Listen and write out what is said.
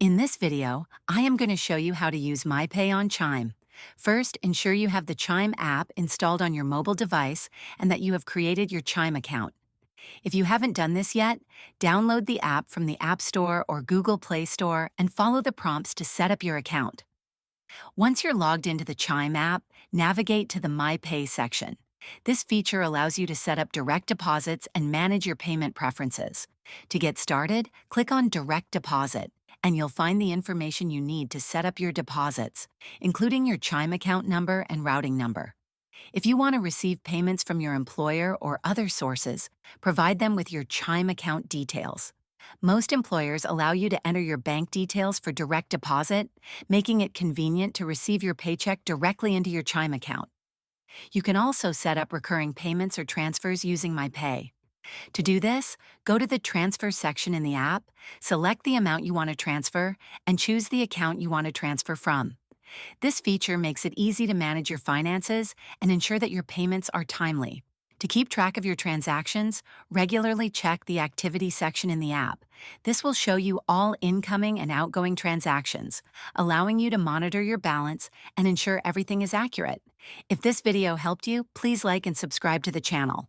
In this video, I am going to show you how to use MyPay on Chime. First, ensure you have the Chime app installed on your mobile device and that you have created your Chime account. If you haven't done this yet, download the app from the App Store or Google Play Store and follow the prompts to set up your account. Once you're logged into the Chime app, navigate to the MyPay section. This feature allows you to set up direct deposits and manage your payment preferences. To get started, click on Direct Deposit, and you'll find the information you need to set up your deposits, including your Chime account number and routing number. If you want to receive payments from your employer or other sources, provide them with your Chime account details. Most employers allow you to enter your bank details for direct deposit, making it convenient to receive your paycheck directly into your Chime account. You can also set up recurring payments or transfers using MyPay. To do this, go to the Transfer section in the app, select the amount you want to transfer, and choose the account you want to transfer from. This feature makes it easy to manage your finances and ensure that your payments are timely. To keep track of your transactions, regularly check the Activity section in the app. This will show you all incoming and outgoing transactions, allowing you to monitor your balance and ensure everything is accurate. If this video helped you, please like and subscribe to the channel.